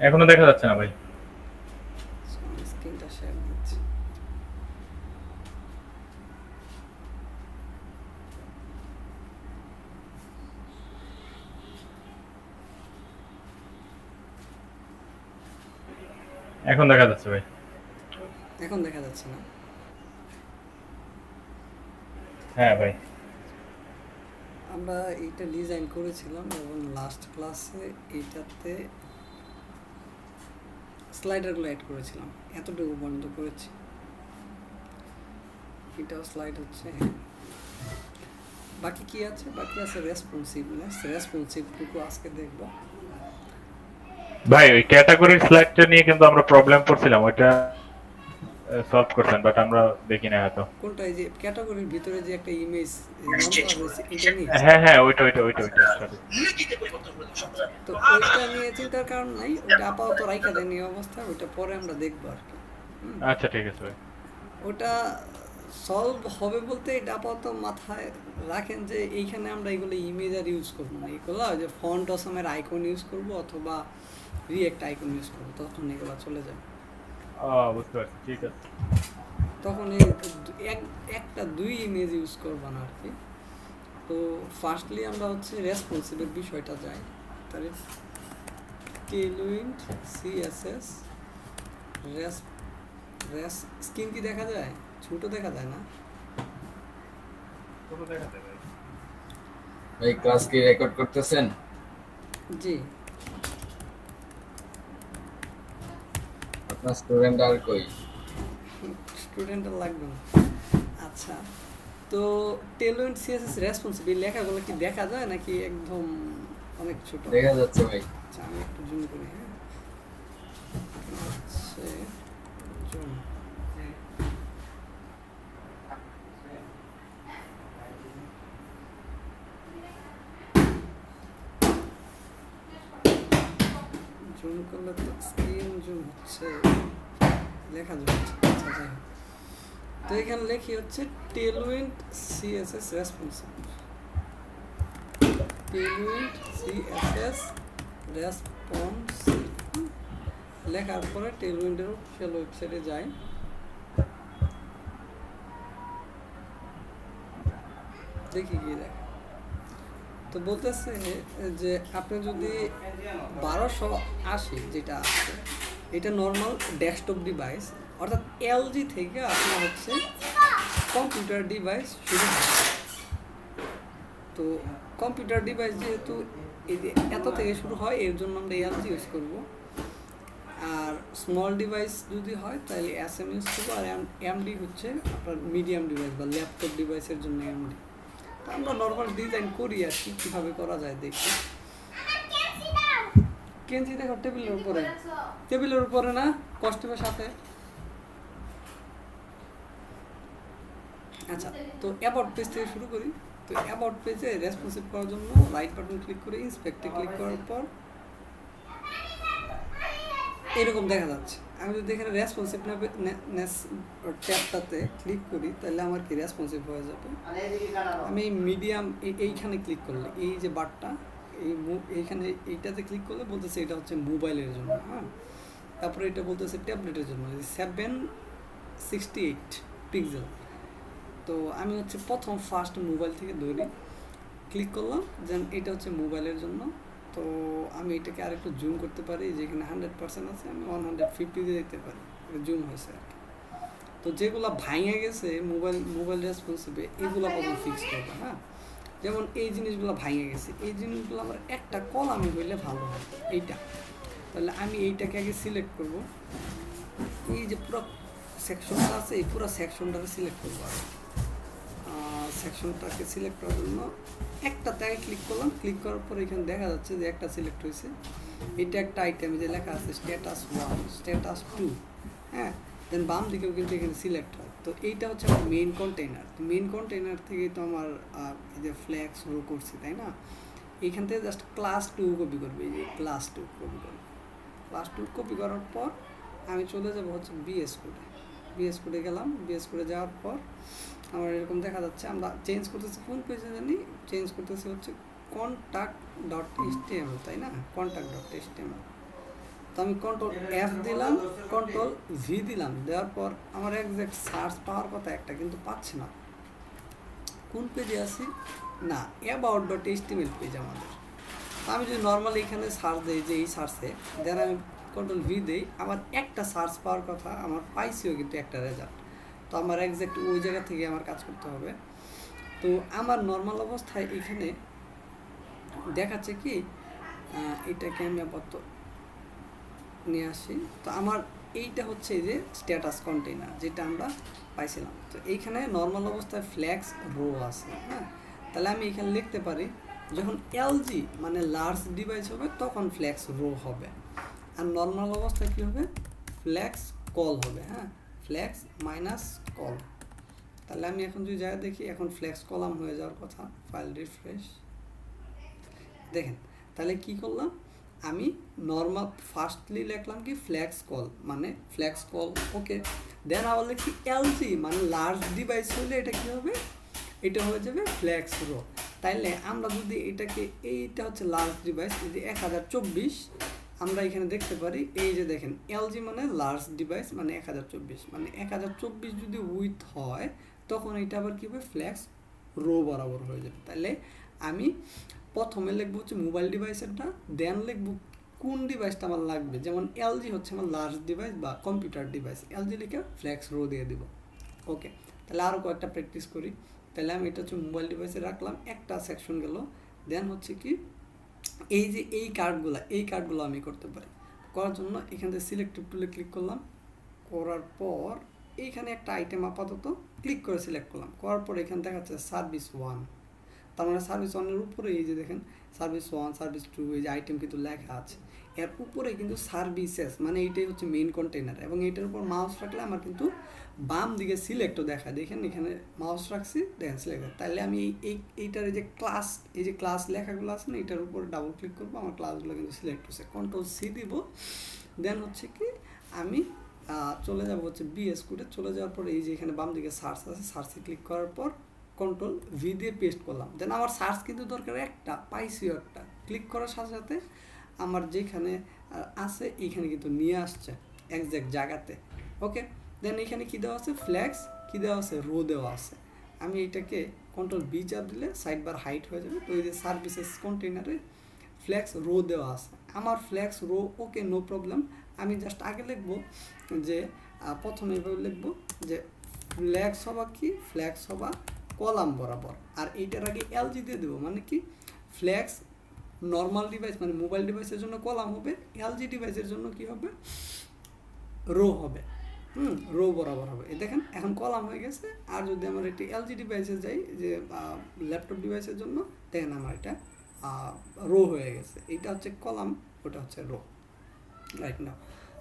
এখনো দেখা যাচ্ছে না ভাই। So, আমি স্ক্রিনটা শেয়ার দিচ্ছি। এখন দেখা যাচ্ছে ভাই। এখন দেখা যাচ্ছে না? হ্যাঁ ভাই। আমরা এইটা ডিজাইন করেছিলাম এবং লাস্ট ক্লাসে এইটাতে স্লাইডারগুলো অ্যাড করেছিলাম, এতটুকু পর্যন্ত করেছি। এটাও স্লাইড হচ্ছে, হ্যাঁ। বাকি কি আছে? বাকি আছে রেসপন্সিভনেস। রেসপন্সিভটুকু আজকে দেখব। ভাই ওই ক্যাটাগরির স্লাইডটা নিয়ে কিন্তু আমরা প্রবলেম করছিলাম, ওইটা সলভ করছেন বাট আমরা দেখি না হয়তো। কোনটা? এই যে ক্যাটাগরির ভিতরে যে একটা ইমেজ নাম দেওয়া হয়েছে, এটা নিয়ে? হ্যাঁ হ্যাঁ, ওইটা সরি। আচ্ছা, তো ওইটা নিয়ে চিন্তার কারণ নাই, ওইটা আপাতত রাইখা দেন এই অবস্থায়, ওইটা পরে আমরা দেখবো আর কি। হুম। আচ্ছা ঠিক আছে ভাই। ওটা সলভ হবে বলতে এটা আপাতত মাথায় রাখেন যে এইখানে আমরা এগুলো ইমেজ আর ইউজ করবো না, এগুলো যে ফন্ট অসমের আইকন ইউজ করব অথবা রিয়েক্ট আইকন ইউজ করবো, তখন এগুলো চলে যাবে। ও, বুঝতে পারছি, ঠিক আছে। তখন এই একটা দুই ইমেজ ইউজ করবো না আর কি। তো ফার্স্টলি আমরা হচ্ছে রেসপন্সিভের বিষয়টা যাই। তাহলে Tailwind CSS race race screen কি দেখা যায়? ছোট দেখা যায় না? পুরো দেখাতে ভাই। ভাই ক্লাস কি রেকর্ড করতেছেন? জি। আপনার স্টুডেন্ট আর কই? স্টুডেন্টের লাগবে না। আচ্ছা, তো টেলউইন্ড সিএসএস রেসপন্সিভ এই লেখাগুলো কি দেখা যায় নাকি একদম অনেক ছোট? দেখা যাচ্ছে ভাই। আচ্ছা, আমি একটু জুম করি, হ্যাঁ। হচ্ছে জুম। জুম করলে তো স্ক্রিন জুম হচ্ছে, লেখা জুম হচ্ছে। আচ্ছা, যাই হোক। তো এখানে লেখি হচ্ছে Tailwind CSS responsive. Tailwind CSS responsive লেখার পরে টেলউইন্ডের অফিসিয়াল ওয়েবসাইটে যাই। দেখি কি লেখা। তো বলতেছে যে আপনি যদি 1280 যেটা আছে, এটা নর্মাল ডেস্কটপ ডিভাইস, অর্থাৎ এলজি থেকে আপনার হচ্ছে কম্পিউটার ডিভাইস শুরু হয়। তো কম্পিউটার ডিভাইস যেহেতু এই যে এত থেকে শুরু হয়, এর জন্য আমরা এলজি ইউজ করব। আর স্মল ডিভাইস যদি হয় তাহলে এসএম ইউজ করবো। আর এমডি হচ্ছে আপনার মিডিয়াম ডিভাইস বা ল্যাপটপ ডিভাইসের জন্য এমডি। তো আমরা নর্মাল ডিজাইন করি আর কি, কীভাবে করা যায় দেখি। কেঞ্চি দেখো টেবিলের উপরে, টেবিলের উপরে না, কস্টিউমের সাথে। আচ্ছা, তো অ্যাবাউট পেজ থেকে শুরু করি। তো অ্যাবাউট পেজে রেসপন্সিভ করার জন্য রাইট বাটন ক্লিক করে ইন্সপেক্টে ক্লিক করার পর এরকম দেখা যাচ্ছে। আমি যদি এখানে রেসপন্সিভনেস ট্যাবটাতে ক্লিক করি তাহলে আমার কি রেসপন্সিভ হয়ে যাবে। আমি মিডিয়াম এইখানে ক্লিক করলে, এই যে বারটা, এইখানে এইটাতে ক্লিক করলে বলতেছে এটা হচ্ছে মোবাইলের জন্য, হ্যাঁ। তারপরে এটা বলতেছে ট্যাবলেটের জন্য 768 পিক্সেল। তো আমি হচ্ছে প্রথম ফার্স্ট মোবাইল থেকে ধরি, ক্লিক করলাম, যেন এটা হচ্ছে মোবাইলের জন্য। তো আমি এটাকে আরেকটু জুম করতে পারি, যেখানে 100% আছে আমি 150 দিয়ে দিতে পারি, জুম হয়েছে আর কি। তো যেগুলো ভাঙে গেছে মোবাইল রেসপন্সিভে, এগুলো প্রথম ফিক্স করবো, হ্যাঁ। যেমন এই জিনিসগুলো ভাঙে গেছে, এই জিনিসগুলো আমার একটা কলামে হইলে ভালো হয়, এইটা। তাহলে আমি এইটাকে আগে সিলেক্ট করব। এই যে পুরো সেকশনটা আছে, এই পুরো সেকশনটাকে সিলেক্ট করবো। আর সেকশনটাকে সিলেক্ট করার জন্য একটা তাকে ক্লিক করলাম, ক্লিক করার পর এখানে দেখা যাচ্ছে যে একটা সিলেক্ট হয়েছে। এটা একটা আইটেম যে লেখা আছে স্ট্যাটাস 1, স্ট্যাটাস 2, হ্যাঁ। দেন বাম দিকেও কিন্তু এখানে সিলেক্ট হয়। তো এইটা হচ্ছে আমার মেইন কন্টেইনার। তো মেইন কন্টেইনার থেকে তো আমার এই যে ফ্ল্যাগ শুরু করছি, তাই না? এইখান থেকে জাস্ট ক্লাস 2 কপি করবে, এই যে ক্লাস 2 কপি করবে। ক্লাস 2 কপি করার পর আমি চলে যাব হচ্ছে বিএস কোডে। বিএস কোডে গেলাম, বিএস কোডে যাওয়ার পর আমার এরকম দেখা যাচ্ছে। আমরা চেঞ্জ করতেছি কোন পেজে জানি, চেঞ্জ করতেছি হচ্ছে contact.html, তাই না? contact.html। তো আমি কন্ট্রোল এফ দিলাম, কন্ট্রোল ভি দিলাম, দেওয়ার পর আমার একজ্যাক্ট সার্চ পাওয়ার কথা একটা, কিন্তু পাচ্ছি না। কোন পেজে আছি? না, অ্যাবাউট ডট এইচটিএমএল পেজ আমাদের। তো আমি যদি নর্মালি এখানে সার্চ দিই, যে এই সার্চে দেন আমি কন্ট্রোল ভি দিই, আমার একটা সার্চ পাওয়ার কথা, আমার পাইছিও কিন্তু একটা রেজাল্ট। তো আমার একজ্যাক্ট ওই জায়গা থেকে আমার কাজ করতে হবে। তো আমার নর্মাল অবস্থায় এখানে দেখাচ্ছে কি, এটাকে আমি আপাতত নিয়ে আসি। তো আমার এইটা হচ্ছে এই যে স্ট্যাটাস কন্টেইনার যেটা আমরা পাইছিলাম। তো এইখানে নর্মাল অবস্থায় ফ্ল্যাক্স রো আছে, হ্যাঁ। তাহলে আমি এখানে লিখতে পারি যখন এলজি মানে লার্জ ডিভাইস হবে তখন ফ্ল্যাক্স রো হবে, আর নর্মাল অবস্থায় কী হবে? ফ্ল্যাক্স কল হবে, হ্যাঁ, ফ্ল্যাক্স মাইনাস কল। তাহলে আমি এখন যদি যাই দেখি, এখন ফ্ল্যাক্স কলাম হয়ে যাওয়ার কথা। ফাইল রিফ্রেশ, দেখেন। তাহলে কি করলাম আমি? নর্মাল ফার্স্টলি লিখলাম কি ফ্ল্যাক্স কল, মানে ফ্ল্যাক্স কল, ওকে। দেন আবার লিখি এলজি মানে লার্জ ডিভাইস হলে এটা কি হবে? এটা হয়ে যাবে ফ্ল্যাক্স রো। তাইলে আমরা যদি এটাকে, এইটা হচ্ছে লার্জ ডিভাইস, যদি 1024 আমরা এখানে দেখতে পারি, এই যে দেখেন এলজি মানে লার্জ ডিভাইস মানে 1024, মানে 1024 যদি উইথ হয় তখন এটা আবার কী হবে? ফ্ল্যাক্স রো বরাবর হয়ে যাবে। তাহলে আমি প্রথমে লিখবো হচ্ছে মোবাইল ডিভাইসেরটা, দেন লিখবো কোন ডিভাইসটা আমার লাগবে। যেমন এলজি হচ্ছে আমার লার্জ ডিভাইস বা কম্পিউটার ডিভাইস, এলজি লিখে ফ্ল্যাক্স রো দিয়ে দিব, ওকে। তাহলে আরও কয়েকটা প্র্যাকটিস করি। তাহলে আমি এটা হচ্ছে মোবাইল ডিভাইসে রাখলাম, একটা সেকশন গেল। দেন হচ্ছে কি, এই যে এই কার্ডগুলো আমি করতে পারি। করার জন্য এখান থেকে সিলেক্টিভ টুলে ক্লিক করলাম, করার পর এইখানে একটা আইটেম আপাতত ক্লিক করে সিলেক্ট করলাম, করার পর এখানে দেখাচ্ছে সার্ভিস 1। তার মানে সার্ভিস 1-এর উপরে এই যে দেখেন সার্ভিস 1, সার্ভিস 2, এই যে আইটেম কিন্তু লেখা আছে। এর উপরে কিন্তু সার্ভিসেস মানে এইটাই হচ্ছে মেইন কন্টেইনার, এবং এইটার উপর মাউস রাখলে আমার কিন্তু বাম দিকে সিলেক্টও দেখায়। দেখেন এখানে মাউস রাখছি, দেখেন সিলেক্ট। তাহলে আমি এইটার এই যে ক্লাস লেখাগুলো আছে না, এটার উপর ডাবল ক্লিক করবো, আমার ক্লাসগুলো কিন্তু সিলেক্ট হচ্ছে। কন্ট্রোল সি দিব, দেন হচ্ছে কি আমি চলে যাব হচ্ছে বিএস কোডে। চলে যাওয়ার পর এই যে এখানে বাম দিকে সার্চ আছে, সার্চে ক্লিক করার পর কন্ট্রোল ভি দিয়ে পেস্ট করলাম। দেন আমার সার্চ কিন্তু দরকার একটা, পাইছিও একটা। ক্লিক করার সাথে সাথে আমার যেখানে আছে এইখানে কিন্তু নিয়ে আসছে একজ্যাক্ট জায়গাতে, ওকে। দেন এখানে কী দেওয়া আছে? ফ্ল্যাক্স কী দেওয়া আছে? রো দেওয়া আছে। আমি এইটাকে কন্ট্রোল বি চাপ দিলে সাইড বার হাইট হয়ে যাবে। তো এই যে সার্ভিসেস কন্টেইনারে ফ্ল্যাক্স রো দেওয়া আছে, আমার ফ্ল্যাক্স রো, ওকে, নো প্রবলেম। আমি জাস্ট আগে লিখবো যে প্রথমে এভাবে লিখবো যে ফ্ল্যাক্স হবা কি? ফ্ল্যাক্স হবা কলাম বরাবর, আর এইটার আগে এলজি দিয়ে দেবো, মানে কি ফ্ল্যাক্স নর্মাল ডিভাইস মানে মোবাইল ডিভাইসের জন্য কলাম হবে, এলজি ডিভাইসের জন্য কি হবে? রো হবে, রো বরাবর হবে। এই দেখেন এখন কলাম হয়ে গেছে। আর যদি আমার একটি এলজি ডিভাইসে যাই, যে ল্যাপটপ ডিভাইসের জন্য, দেখেন আমার এটা রো হয়ে গেছে। এইটা হচ্ছে কলাম, ওটা হচ্ছে রো, রাইট নাও,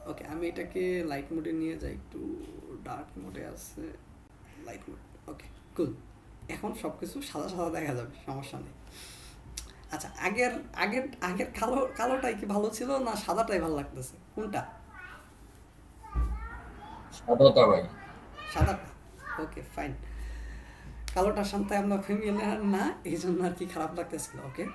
ওকে। আমি এটাকে লাইট মোডে নিয়ে যাই, একটু ডার্ক মোডে আছে, লাইট মোড, ওকে, কুল। এখন সব কিছু সাদা সাদা দেখা যাবে, সমস্যা নেই। আচ্ছা, আগের আগের আগের কালোটাই কি ভালো ছিল না সাদাটাই ভালো লাগতেছে? কোনটা? সাদাটা ভাই। সাদাটা, ওকে, ফাইন। কালোটার সাথে আমরা ফ্যামিলিয়ার না, এই জন্য আর কি খারাপ লাগতেছিল, ওকে।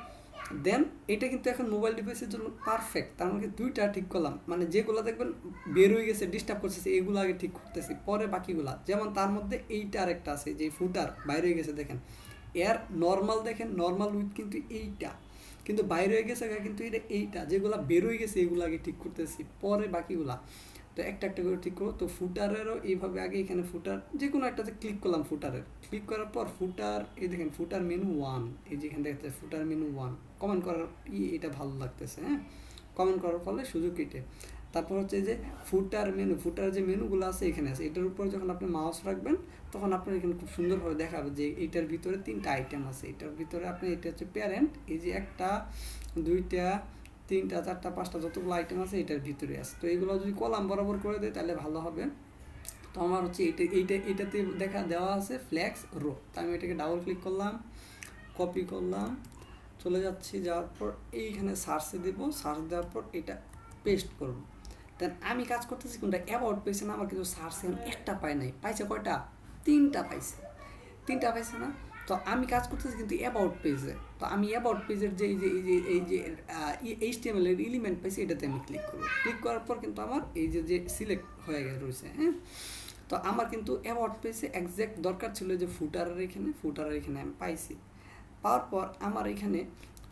দেন এটা কিন্তু এখন মোবাইল ডিভাইসের জন্য পারফেক্ট। তার মানে দুইটা ঠিক করলাম, মানে যেগুলো দেখবেন বের হয়ে গেছে, ডিস্টার্ব করতেছে, এগুলো আগে ঠিক করতেছি, পরে বাকিগুলা। যেমন তার মধ্যে এইটা আরেকটা আছে, যে ফুটার বাইরে হয়ে গেছে, দেখেন এর নর্মাল, দেখেন নর্মাল উইথ কিন্তু এইটা, কিন্তু বাইরে হয়ে গেছে কিন্তু এইটা যেগুলো বের হয়ে গেছে এগুলো আগে ঠিক করতেছি, পরে বাকিগুলা। তো একটা একটা করে ঠিক করবো। তো ফুটারেরও এইভাবে আগে এখানে ফুটার যে কোনো একটাতে ক্লিক করলাম, ফুটারের ক্লিক করার পর ফুটার, এই দেখেন ফুটার মেনু 1, এই যেখানে দেখতে ফুটার মেনু 1 কমেন্ট করার এটা ভালো লাগতেছে, হ্যাঁ। কমেন্ট করার ফলে সুযোগ এটে। তারপর হচ্ছে যে ফুটার মেনু, ফুটার যে মেনুগুলো আছে এখানে আছে, এটার উপর যখন আপনি মাউস রাখবেন তখন আপনার এখানে খুব সুন্দরভাবে দেখাবে যে এইটার ভিতরে 3টা আইটেম আছে। এটার ভিতরে আপনি, এটা হচ্ছে প্যারেন্ট, এই যে 1টা 2টা 3টা 4টা 5টা যতগুলো আইটেম আছে এটার ভিতরে আছে। তো এইগুলো যদি কলাম বরাবর করে দেয় তাহলে ভালো হবে। তো আমার হচ্ছে এইটাতে দেওয়া আছে ফ্ল্যাক্স রো। তো আমি এটাকে ডাবল ক্লিক করলাম, কপি করলাম, চলে যাচ্ছি, যাওয়ার পর এইখানে সার্চে দেবো, সার্চ দেওয়ার পর এটা পেস্ট করব। দেন আমি কাজ করতেছি কোনটা? অ্যাবাউট পেয়েছে না আমার, কিন্তু সার্চ একটা পাই নাই, পাইছে কয়টা? 3টা পাইছে, 3টা পাইছে না। তো আমি কাজ করতেছি কিন্তু অ্যাবাউট পেজে। তো আমি অ্যাবাউট পেজের যে এই যে এইচটিএমএল এর এলিমেন্ট পাইছি, এটাতে আমি ক্লিক করব। ক্লিক করার পর কিন্তু আমার এই যে সিলেক্ট হয়ে রয়েছে, হ্যাঁ। তো আমার কিন্তু অ্যাবাউট পেজে এক্স্যাক্ট দরকার ছিল যে ফুটারের এখানে আমি পাইছি। পাওয়ার পর আমার এখানে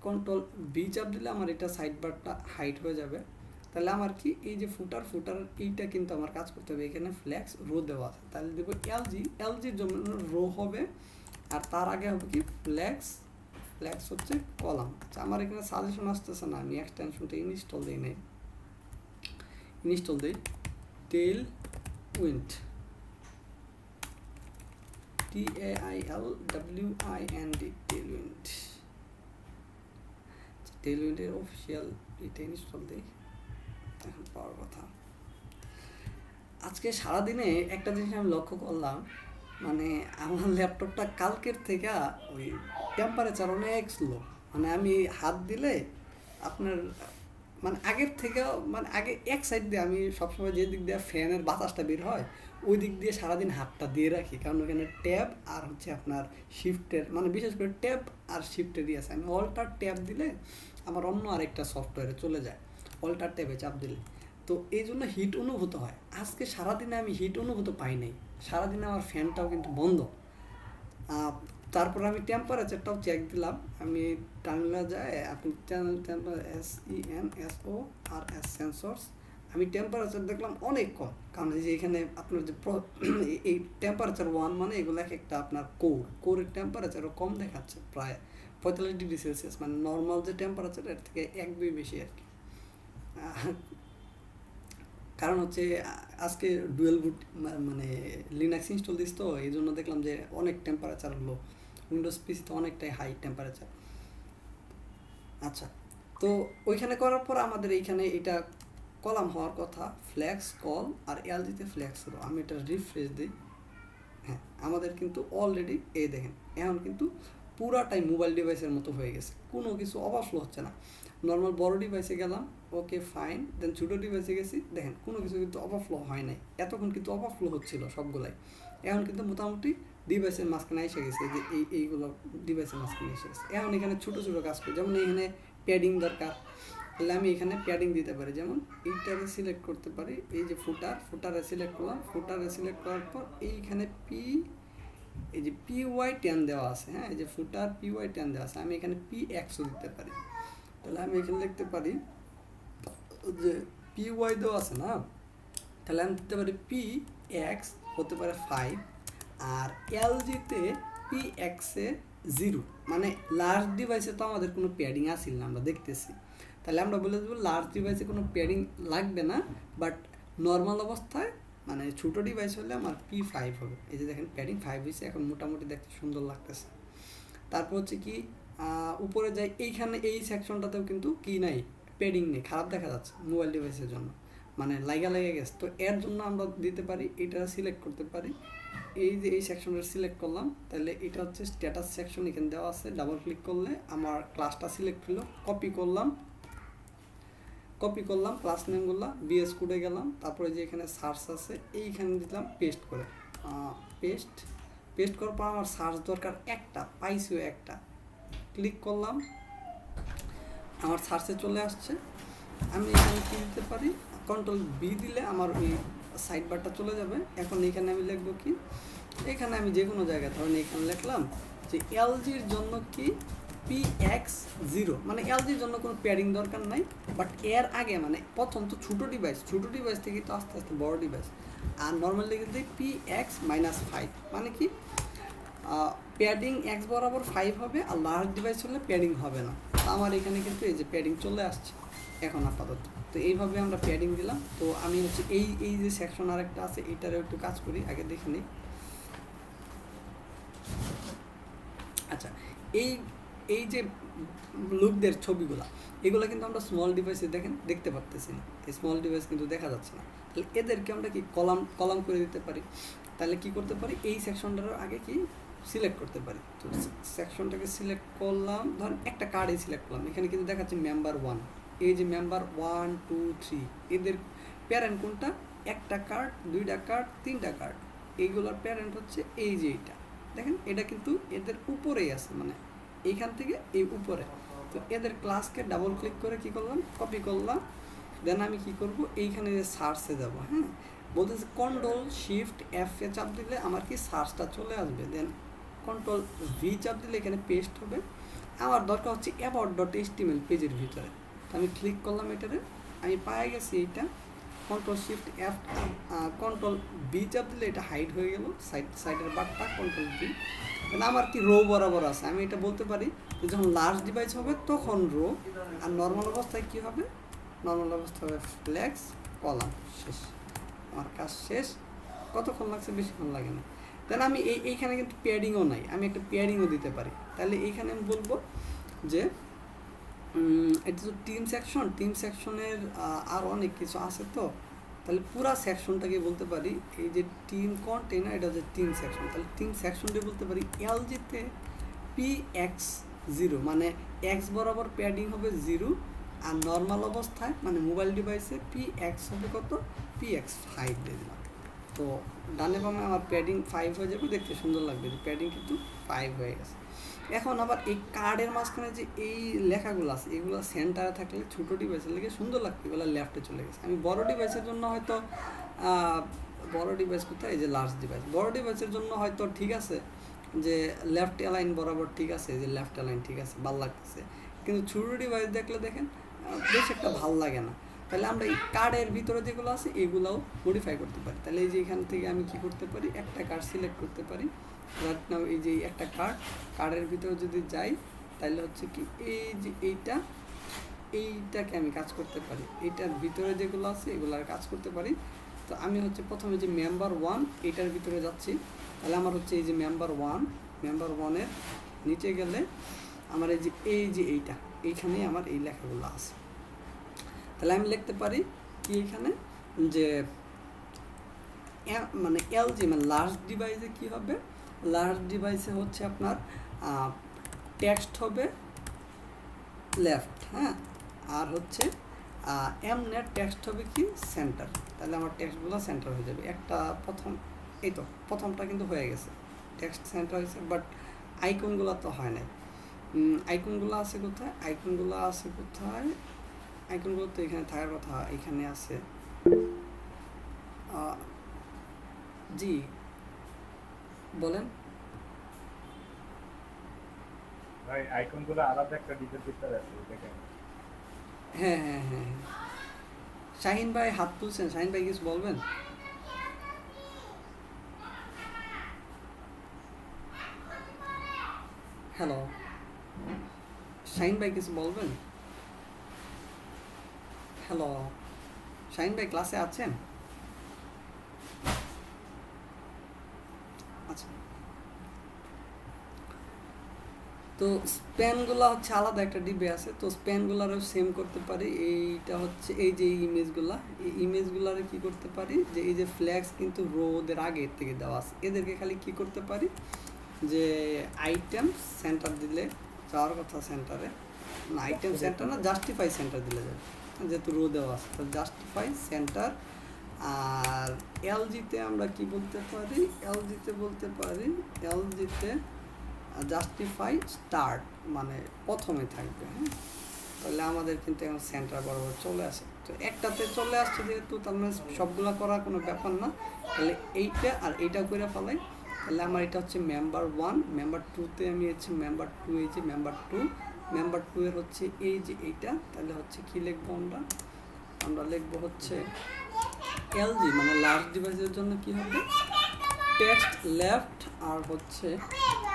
কন্ট্রোল বি চাপ দিলে আমার এটা সাইড বারটা হাইট হয়ে যাবে। তাহলে আমার কি এই যে ফুটার এইটা কিন্তু আমার কাজ করতে হবে। এখানে ফ্ল্যাক্স রো দেওয়া আছে, তাহলে দেবো এলজির জন্য রো হবে, আর তার আগে হবে কি ফ্ল্যাক্স হচ্ছে কলাম। আচ্ছা, আমার এখানে সাজেশন আসতেছে না, আমি এক্সটেনশনটা ইনস্টল দিই নাই, ইনস্টল দিই টেল উইন্ড, TAILWIND টেল উইন্ড। টেল উইন্ডের অফিসিয়াল এটা ইনস্টল দিই, এখন পাওয়ার কথা। আজকে সারাদিনে একটা জিনিস আমি লক্ষ্য করলাম, মানে আমার ল্যাপটপটা কালকের থেকে ওই টেম্পারেচার অনেক স্লো। মানে আমি হাত দিলে আপনার মানে আগের থেকে, মানে আগে এক সাইড দিয়ে আমি সবসময় যে দিক দিয়ে ফ্যানের বাতাসটা বের হয় ওই দিক দিয়ে সারাদিন হাতটা দিয়ে রাখি, কারণ ওখানে ট্যাব আর হচ্ছে আপনার শিফটের, মানে বিশেষ করে ট্যাব আর শিফটেরই আছে। আমি অল্টার ট্যাব দিলে আমার অন্য আরেকটা সফটওয়্যারে চলে যায়, অল্টার ট্যাবে চাপ দিলে। তো এই জন্য হিট অনুভূত হয়। আজকে সারাদিনে আমি হিট অনুভূত পাই নাই, সারাদিনে আমার ফ্যানটাও কিন্তু বন্ধ। তারপর আমি টেম্পারেচারটাও চেক দিলাম, আমি টার্মিনালে যায়, আপনি SENSORS সেন্সর্স, আমি টেম্পারেচার দেখলাম অনেক কম, কারণ এই যে এখানে আপনার যে এই টেম্পারেচার 1 মানে এগুলো এক একটা আপনার কোরের টেম্পারেচারও কম দেখাচ্ছে, প্রায় 45 ডিগ্রি সেলসিয়াস, মানে নর্মাল যে টেম্পারেচার এর থেকে 1-2 বেশি আর কি। কারণ হচ্ছে আজকে ডুয়েল বুট মানে লিনাক্স ইনস্টল দিস, তো এই জন্য দেখলাম যে অনেক টেম্পারেচার হলো, উইন্ডোজ পিসিতে অনেকটাই হাই টেম্পারেচার। আচ্ছা, তো ওইখানে করার পর আমাদের এইখানে এটা কলাম হওয়ার কথা, ফ্ল্যাক্স কল আর এলজিতে ফ্ল্যাক্স রো। আমি এটা রিফ্রেশ দিই, হ্যাঁ আমাদের কিন্তু অলরেডি এই দেখেন এখন কিন্তু পুরাটাই মোবাইল ডিভাইসের মতো হয়ে গেছে, কোনো কিছু ওভারফ্লো হচ্ছে না। নর্মাল বড় ডিভাইসে গেলাম, ওকে ফাইন, দেন ছোটো ডিভাইসে গেছি, দেখেন কোনো কিছু কিন্তু ওভারফ্লো হয় নাই। এতক্ষণ কিন্তু ওভারফ্লো হচ্ছিল সবগুলাই, এখন কিন্তু মোটামুটি ডিভাইসের মাঝখানে এসে গেছে, যে এইগুলো ডিভাইসের মাঝখানে এসে গেছে। এখন এখানে ছোটো ছোটো কাজ করি, যেমন এখানে প্যাডিং দরকার, তাহলে আমি এখানে প্যাডিং দিতে পারি, যেমন এইটারে সিলেক্ট করতে পারি, এই যে ফুটারে সিলেক্ট করলাম, ফুটারে সিলেক্ট করার পর এইখানে এই যে PY10 দেওয়া আছে, হ্যাঁ এই যে ফুটার PY10 দেওয়া আছে, আমি এখানে PXও দিতে পারি। তাহলে আমি এখানে লিখতে পারি যে PY দেওয়া আছে না, তাহলে আমি দিতে পারি PX হতে পারে 5, আর LGতে PX এ 0, মানে লার্জ ডিভাইসে তো আমাদের কোনো প্যাডিং আসিল না, আমরা দেখতেছি। তাহলে আমরা বলে দেবো লার্জ ডিভাইসে কোনো প্যাডিং লাগবে না, বাট নর্মাল অবস্থায় মানে ছোটো ডিভাইস হলে আমার P5 হবে। এই যে দেখেন প্যাডিং 5 হয়েছে, এখন মোটামুটি দেখতে সুন্দর লাগতেছে। তারপর হচ্ছে কি উপরে যাই, এইখানে এই সেকশনটাতেও কিন্তু কি নাই, প্যাডিং নেই, খারাপ দেখা যাচ্ছে মোবাইল ডিভাইসের জন্য, মানে লেগে গেছে। তো এর জন্য আমরা দিতে পারি, এটা সিলেক্ট করতে পারি, এই যে এই সেকশনটা সিলেক্ট করলাম, তাহলে এটা হচ্ছে স্ট্যাটাস সেকশন, এখানে দেওয়া আছে, ডাবল ক্লিক করলে আমার ক্লাসটা সিলেক্ট হলো, কপি করলাম ক্লাস নেমগুলো, বিএস কোডে গেলাম, তারপরে যে এখানে সার্চ আছে এইখানে দিলাম পেস্ট করে, পেস্ট করার পর আমার সার্চ দরকার একটা, পাইছিও একটা, ক্লিক করলাম, আমার সার্চে চলে আসছে। আমি এখানে কী দিতে পারি, কন্ট্রোল বি দিলে আমার ওই সাইড বারটা চলে যাবে। এখন এখানে আমি লিখবো কি, এখানে আমি যে কোনো জায়গায় ধরেন এখানে লিখলাম যে এলজির জন্য কি PX0, মানে এলজির জন্য কোনো প্যাডিং দরকার নাই, বাট এর আগে মানে প্রথম তো ছোটো ডিভাইস থেকে তো আস্তে আস্তে বড় ডিভাইস, আর নর্মাল লিখে দিই PX-5, মানে কি প্যাডিং X বরাবর 5 হবে, আর লার্জ ডিভাইস হলে প্যাডিং হবে না। আমার এখানে কিন্তু এই যে প্যাডিং চলে আসছে এখন আপাতত। তো এইভাবে আমরা প্যাডিং দিলাম। তো আমি হচ্ছে এই যে সেকশন আরেকটা আছে, এইটারও একটু কাজ করি, আগে দেখে নিই। আচ্ছা, এই যে লোকদের ছবিগুলা, এগুলো কিন্তু আমরা স্মল ডিভাইসে দেখতে পারতেছি না, এই স্মল ডিভাইস কিন্তু দেখা যাচ্ছে না। তাহলে এদেরকে আমরা কি কলাম করে দিতে পারি। তাহলে কি করতে পারি, এই সেকশনটার আগে কি সিলেক্ট করতে পারি। তো সেকশনটাকে সিলেক্ট করলাম, ধরেন একটা কার্ডই সিলেক্ট করলাম, এখানে কিন্তু দেখাচ্ছে মেম্বার 1, এই যে মেম্বার 1, 2, 3, এদের প্যারেন্ট কোনটা, একটা কার্ড, 2টা কার্ড, 3টা কার্ড, এইগুলোর প্যারেন্ট হচ্ছে এই যে এইটা, দেখেন এটা কিন্তু এদের উপরেই আছে, মানে এইখান থেকে এই উপরে। তো এদের ক্লাসকে ডাবল ক্লিক করে কি করলাম, কপি করলাম। দেন আমি কি করব, এইখানে যে সার্চে যাব, হ্যাঁ, বলতেছে কন্ট্রোল শিফট এফ এ চাপ দিলে আমার কি সার্চটা চলে আসবে। দেন কন্ট্রোল ভি চাপ দিলে এখানে পেস্ট হবে। আমার দরকার হচ্ছে অ্যাবাউট ডট এইচটিএমএল পেজের ভিতরে। তো আমি ক্লিক করলাম এটারে, আমি পাই গেছি এইটা। Control shift F, control B চাপ দিলে এটা হাইড হয়ে গেল, সাইডের বারটা কন্ট্রোল বি। মানে আমার কি রো বরাবর আছে, আমি এটা বলতে পারি যে যখন লার্জ ডিভাইস হবে তখন রো, আর নর্মাল অবস্থায় কি হবে, নর্মাল অবস্থা হবে ফ্লেক্স কলাম। শেষ, আমার কাজ শেষ। কতক্ষণ লাগছে, বেশিক্ষণ লাগে না। দেন আমি এইখানে কিন্তু প্যাডিংও নাই, আমি একটা প্যাডিংও দিতে পারি। তাহলে এইখানে আমি বলবো যে এটা তো টিম সেকশন, টিম সেকশনের আর অনেক কিছু আছে। তো তাহলে পুরা সেকশনটাকে বলতে পারি এই যে টিম কন্টেনার, এটা হচ্ছে টিম সেকশন। তাহলে টিম সেকশনটা বলতে পারি এলজিতে PX0, মানে এক্স বরাবর প্যাডিং হবে 0, আর নর্মাল অবস্থায় মানে মোবাইল ডিভাইসে PX হবে কত, PX5 দিয়ে দিলাম। তো ডানে বামে আমার প্যাডিং 5 হয়ে যাবে, দেখতে সুন্দর লাগবে যে প্যাডিং কিন্তু 5 হয়ে গেছে। এখন আবার এই কার্ডের মাঝখানে যে এই লেখাগুলো আছে, এগুলো সেন্টারে থাকলে ছোটো ডিভাইসের লেগে সুন্দর লাগবে, এগুলো লেফটে চলে গেছে। আমি বড় ডিভাইসের জন্য হয়তো বড় ডিভাইস কোথায়, এই যে লার্জ ডিভাইস, বড় ডিভাইসের জন্য হয়তো ঠিক আছে যে লেফট অ্যালাইন বরাবর ঠিক আছে, যে লেফট অ্যালাইন ঠিক আছে, ভালো লাগতেছে। কিন্তু ছোটো ডিভাইস দেখলে দেখেন বেশ একটা ভালো লাগে না। তাহলে আমরা এই কার্ডের ভিতরে যেগুলো আছে এগুলোও মডিফাই করতে পারি। তাহলে এই যে এখান থেকে আমি কি করতে পারি, একটা কার্ড সিলেক্ট করতে পারি। রাইট নাও এই যে একটা কার্ডের ভিতরে যদি যাই, তাহলে হচ্ছে কি এই যে এইটাকে আমি কাজ করতে পারি, এইটার ভিতরে যেগুলো আছে এগুলোর কাজ করতে পারি। তো আমি হচ্ছে প্রথমে যে মেম্বার 1 এইটার ভিতরে যাচ্ছি। তাহলে আমার হচ্ছে এই যে মেম্বার 1-এর নিচে গেলে আমার এই যে এইখানেই আমার এই লেখাগুলো আছে। তাহলে আমি লিখতে পারি কি এখানে যে মানে এলজি মানে লার্জ ডিভাইসে কি হবে, লার্জ ডিভাইসে হচ্ছে আপনার টেক্সট হবে লেফট, হ্যাঁ, আর হচ্ছে এমনেট টেক্সট হবে কি সেন্টার। তাহলে আমার টেক্সটগুলো সেন্টার হয়ে যাবে। একটা এই তো প্রথমটা কিন্তু হয়ে গেছে, টেক্সট সেন্টার হয়েছে, বাট আইকনগুলো তো হয় নাই। আইকনগুলো আছে কোথায়, আইকনগুলো তো এখানে থাকার কথা, এখানে আছে। জি বলেন। ভাই আইকনগুলো আলাদা একটা ডিটেল ভিতরে আছে দেখেন। হ্যাঁ, শাহিন ভাই হাত তুলছেন, শাহিন ভাই কিছু বলবেন? হ্যালো শাহিন ভাই কিছু বলবেন? হ্যালো শাহিন ভাই ক্লাসে আছেন? আচ্ছা, তো স্প্যানগুলো হচ্ছে আলাদা একটা ডিবে আছে। তো স্প্যানগুলারও সেম করতে পারি। এইটা হচ্ছে এই যে ইমেজগুলা, এই ইমেজগুলারে কি করতে পারি যে এই যে ফ্ল্যাগস কিন্তু রোদের আগের থেকে দেওয়া আছে, এদেরকে খালি কি করতে পারি যে আইটেম সেন্টার দিলে যাওয়ার কথা, সেন্টারে না, আইটেম সেন্টার না, জাস্টিফাই সেন্টার দিলে যাবে, যেহেতু রো দেওয়া আছে। তো জাস্টিফাই সেন্টার। আর এলজিতে আমরা কি বলতে পারি, এলজিতে জাস্টিফাই স্টার্ট, মানে প্রথমে থাকবে, হ্যাঁ। তাহলে আমাদের কিন্তু এখন সেন্টার বরাবর চলে আসে। তো একটাতে চলে আসছে যেহেতু, তার মানে সবগুলো করার কোনো ব্যাপার না। তাহলে এইটা আর এইটা করে ফেলাই। তাহলে আমার এটা হচ্ছে মেম্বার 1, মেম্বার 2তে আমি হচ্ছে মেম্বার 2, এই যে মেম্বার 2 এর হচ্ছে এই যে এইটা। তাহলে হচ্ছে কি লিখবো আমরা লিখবো হচ্ছে এলজি মানে লার্জ ডিভাইসের জন্য কি হবে টেক্সট লেফট, আর হচ্ছে